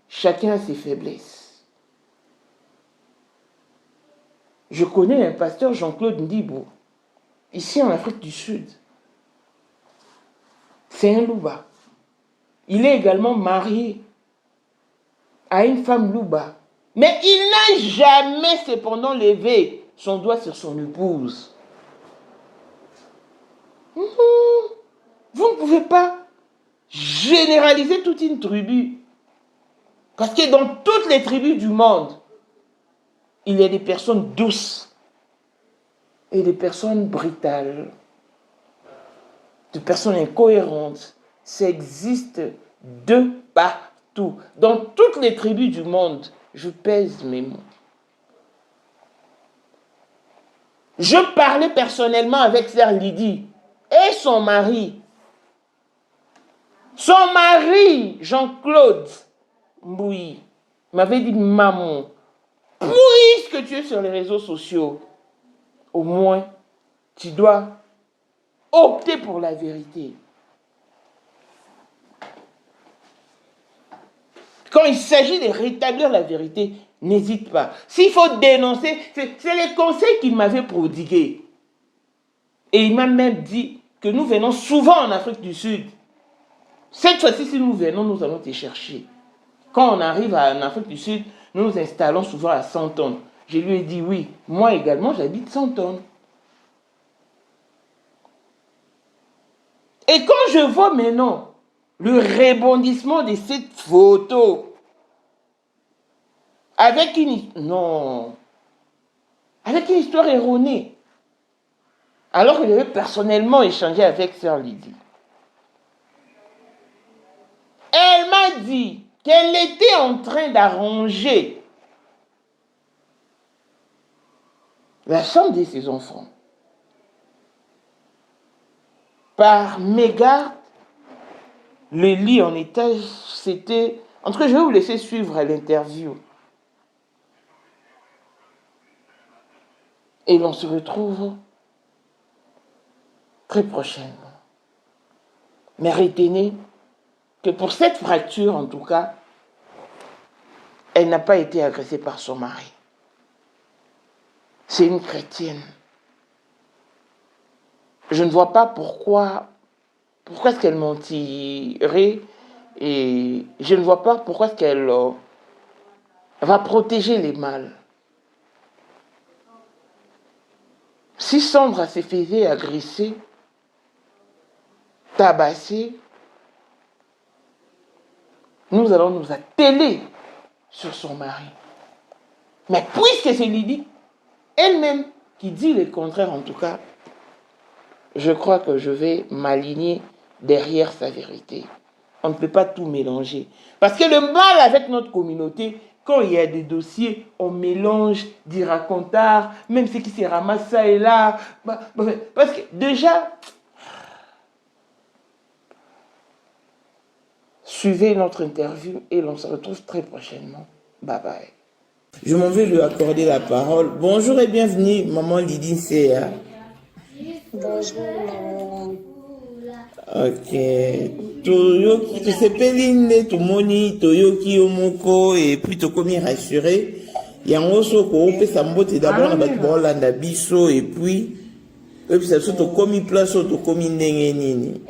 chacun a ses faiblesses. Je connais un pasteur, Jean-Claude Ndibou, ici en Afrique du Sud. C'est un Louba. Il est également marié à une femme Louba. Mais il n'a jamais cependant levé son doigt sur son épouse. Vous ne pouvez pas généraliser toute une tribu. Parce que dans toutes les tribus du monde, il y a des personnes douces et des personnes brutales, des personnes incohérentes. Ça existe de partout. Dans toutes les tribus du monde, je pèse mes mots. Je parlais personnellement avec Sœur Lydie et son mari. Son mari, Jean-Claude Mbouyi, m'avait dit, maman, puisque tu es sur les réseaux sociaux, au moins, tu dois opter pour la vérité. Quand il s'agit de rétablir la vérité, n'hésite pas. S'il faut dénoncer, c'est les conseils qu'il m'avait prodigués. Et il m'a même dit que nous venons souvent en Afrique du Sud. Cette fois-ci, si nous venons, nous allons te chercher. Quand on arrive en Afrique du Sud, nous nous installons souvent à 100 tonnes. Je lui ai dit oui, moi également, j'habite 100 tonnes. Et quand je vois maintenant le rebondissement de cette photo, avec une histoire erronée, alors que j'avais personnellement échangé avec Sœur Lydie. Elle m'a dit qu'elle était en train d'arranger la chambre de ses enfants. Par mégarde, le lit en étage, c'était... En tout cas, je vais vous laisser suivre l'interview. Et l'on se retrouve très prochainement. Mais retenez que pour cette fracture, en tout cas, elle n'a pas été agressée par son mari. C'est une chrétienne. Je ne vois pas pourquoi est-ce qu'elle mentirait, et je ne vois pas pourquoi est-ce qu'elle va protéger les mâles. Si Sandra se faisait agresser, tabasser, nous allons nous atteler sur son mari. Mais puisque c'est Lydie elle-même qui dit le contraire, en tout cas, je crois que je vais m'aligner derrière sa vérité. On ne peut pas tout mélanger. Parce que le mal avec notre communauté, quand il y a des dossiers, on mélange des racontars, même ceux qui se ramassent ça et là. Parce que déjà, suivez notre interview et l'on se retrouve très prochainement. Bye bye. Je m'en vais lui accorder la parole. Bonjour et bienvenue, maman Lydie Nsea. Bonjour, maman. Ok. Toyoki, tu sais peline, tu moni, toyoki omoko, et puis tu commis rassuré. Yango soko, on peut s'emboter d'abord dans la Hollande biso, et puis ça se commis place, tu commis nini.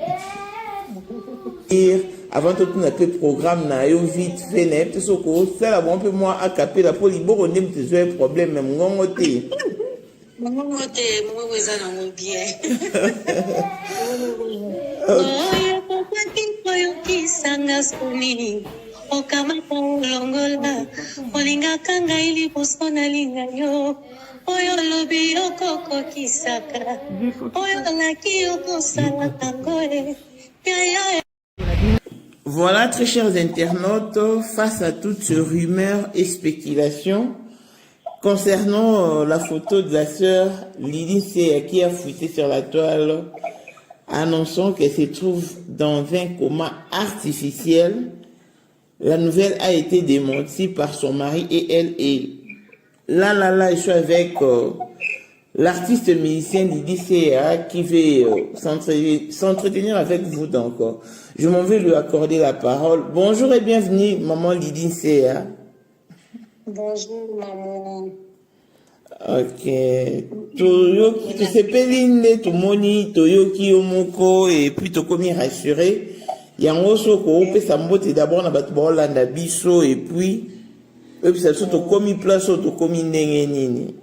Avant tout, on a fait le programme, na yo vite fait, na yo soko, ça là, on peut moi accaper la police, bon, on aime tes problèmes, même ngongote. Maman, moi, ça n'a bien. Voilà, très chers internautes, face à toutes ces rumeurs et spéculations concernant la photo de la sœur Lydie Nsea qui a fuité sur la toile, annonçant qu'elle se trouve dans un coma artificiel, la nouvelle a été démentie par son mari et elle est là, je suis avec l'artiste musicien Lydie Nsea qui veut s'entretenir avec vous donc. Je m'en vais lui accorder la parole. Bonjour et bienvenue, maman Lydie Nsea. Bonjour, maman. Ok. Toyoki, tu sais peline, tu moni, toyoki omoko, et puis tu commis rassuré. Yango soko, on peut s'emboter d'abord dans la Hollande biso, et puis ça se commis place, tu commis nini.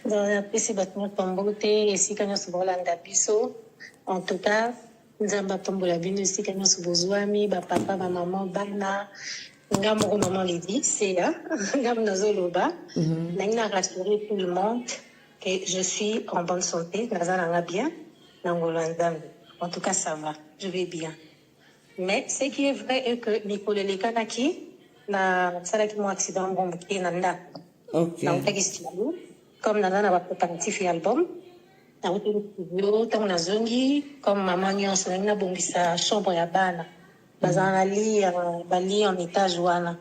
Après, c'est battement tomboté, et si quand on se Hollande biso, en tout cas, nous avons tombola bien aussi quand on se bozouami, papa, maman, bana. Ngamoko maman Lydie Nsea, ngam nazoloba, n'a rassuré tout le monde que je suis en bonne santé, nazalanga bien, nangolanda. En tout cas, ça va, je vais bien. Mais ce qui est vrai est que Nicole Lekanaki na salaki mon accident bon qui nanda. Ok. Na utaki comme nana na ba préparatifi album. Na utaki studio, tango nazongi comme maman nyonso na bongisa chambre ya bana. Bazali bali en étage wana.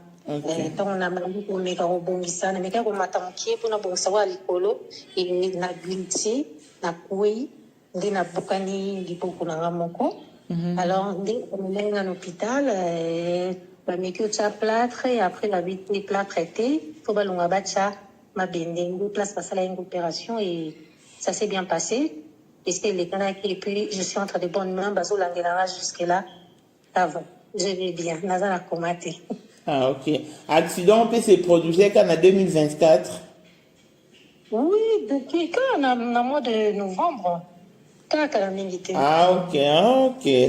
Tant on a mali pour meka robongisa na meka ko matamkie pour na bongisa wa likolo et na glitchi na kui ndina bukani dipoko na ngamoko. Alors dès qu'on est à l'hôpital ba meki cha plâtre et après la vite plâtre traité faut balonga bacha ma bende place passer à une opération et ça s'est bien passé. Et c'est les canaux et puis je suis entre de bonnes mains baso langela jusque là. Ça va, je vais bien. Nazana Komate. Ah, ok. Accident peut se produire qu'en 2024? Oui, depuis quand? En mois de novembre. Ah, ok,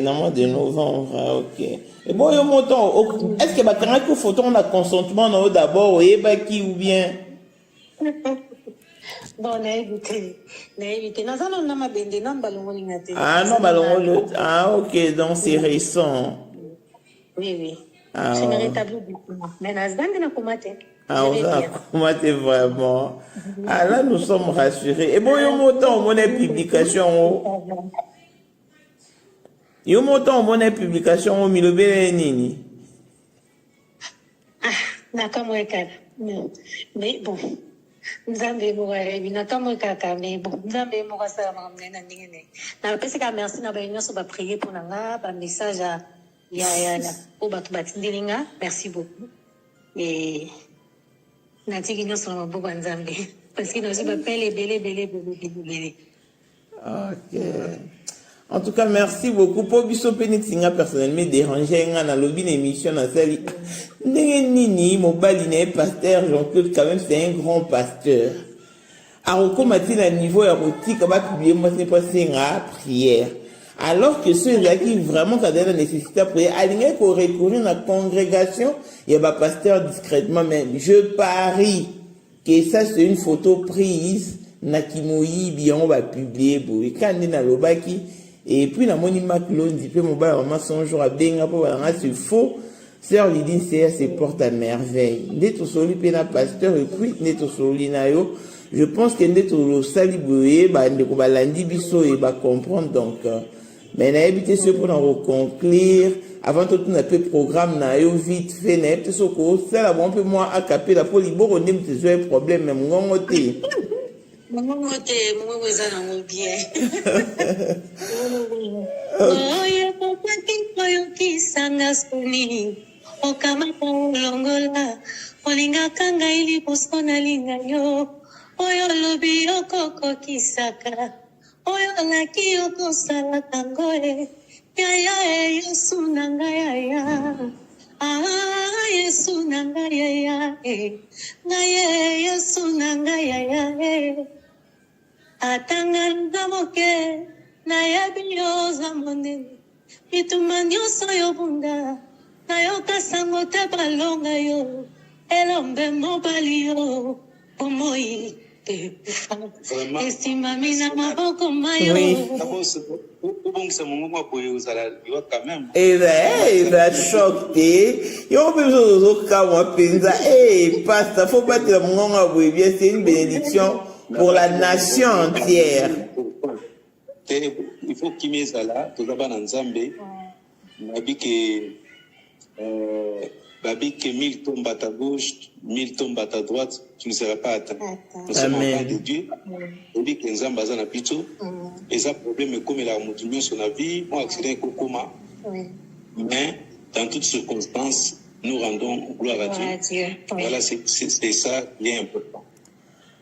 dans le mois de novembre, ah, ok. Et bon, il y a mon temps, est-ce que quand on photo, on a consentement d'abord, qui ou bien? Bon, naïvité. Ah, non, ballon, ah, ok, donc c'est récent. Oui. Ah, je me rétablis du coup. Mais Nazdan, n'a pas maté. Ah, on a commenté vraiment. Ah, là, nous sommes rassurés. Et bon, il y a mon temps, mon publication. Il y a mon temps, mon publication au milieu de Nini. Ah, nakamwe kaka. Mais bon. Nzambe mourere binakamwe kaka mais bon nzambe mokasa mamena ndingene. Na pesi ka merci na ba nyonso ba prier pour nanga ba message ya o batu batindelinga. Merci beaucoup. Et natiki nyonso na maboko ya Nzambe parce que nous ba pele belé. OK. En tout cas, merci beaucoup pour biso penitinga personnellement déranger na lobby émission na sali. Nini mobali né pasteur Jean-Claude quand même c'est un grand pasteur. A recommander à niveau érotique va publier moi c'est pas une prière. Alors que ceux-là qui vraiment quand la nécessité de prier, aligner pour recourir à la congrégation, il y a pas pasteur discrètement même. Je parie que ça c'est une photo prise na kimoyi bien on va publier pour quand na lobaki. Et puis la monima clone peu mon bas vraiment son jour à benga pour c'est faux. Sœur Lydine se porte à merveille. Neto soli pena pasteur et puis neto soli na yo. Je pense que neto lo sali boye ba ndeko ba landi biso et ba comprendre donc mais na habité ce pour en conclure avant tout on a peu programme na yo vite fait net ce ko ça la bon peu moi à caper la polibo on aime tes un problème même ngongoté. Maman eza na mo bien. Oye popati koyo kisanga suni. Okama longola. Olinga kanga ili posona linga yo. Oyo lobi okoko kisaka. Oyo laki okosala tangoe. Ya Yesu nanga ya. Ah Yesu nanga ya. Na Yesu nanga ya. Atanganda moke na yabioza monene mituma nyonso yo bunda na yo kasango te balonga yo elombe mobali yo omoi te estimami na maboko mayo il va choquer. Yo besoin de penza. Pasteur, faut pas te monga bien, c'est une bénédiction pour la nation entière. Il faut qu'il y ait ça là, tout d'abord en Zambie. Babi que 1000 tombent à ta gauche, 1000 tombent à ta droite, tu ne seras pas atteint. Nous sommes enfants de Dieu. On dit que Nzamba a un pito. Et ça, problème comme il a montré sur la vie, moi, accident est coma. Mais dans toutes circonstances, nous rendons gloire à Dieu. Voilà, c'est ça qui est important.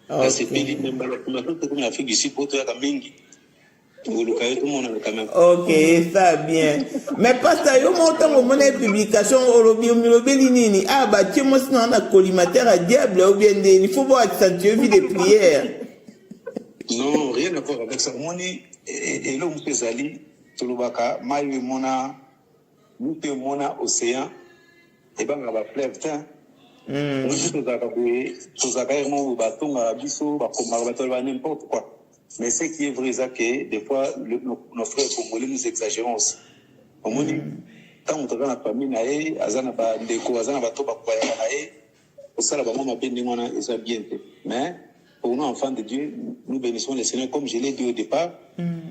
Là, c'est pays, même comme l'Afrique du Sud, pour toi, ok, ça bien. Mais parce que yo montant au monnaie publication au lobby nini. Ah bah tu moi sinon on a collimateur à diable ou bien il faut voir accentuer vie des prières. Non, rien à voir avec ça. Moni et l'homme Pesali, Tolobaka, Maïwe Mona, Mouté Mona, Océan, et ben on va fleuve teint. Nous tous à bâton à bisso, à n'importe quoi. Mais ce qui est vrai, c'est que des fois, nos frères congolais nous exagérons aussi. Quand on est dans la famille, mais pour nous, enfants de Dieu, nous bénissons le Seigneur. Comme je l'ai dit au départ,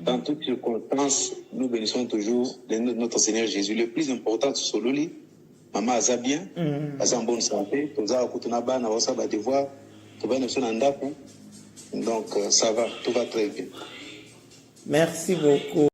dans toutes circonstances, nous bénissons toujours notre Seigneur Jésus. Le plus important, c'est celui-là. Maman a bien, a en bonne santé, tout ça, devoir, donc ça va, tout va très bien. Merci beaucoup.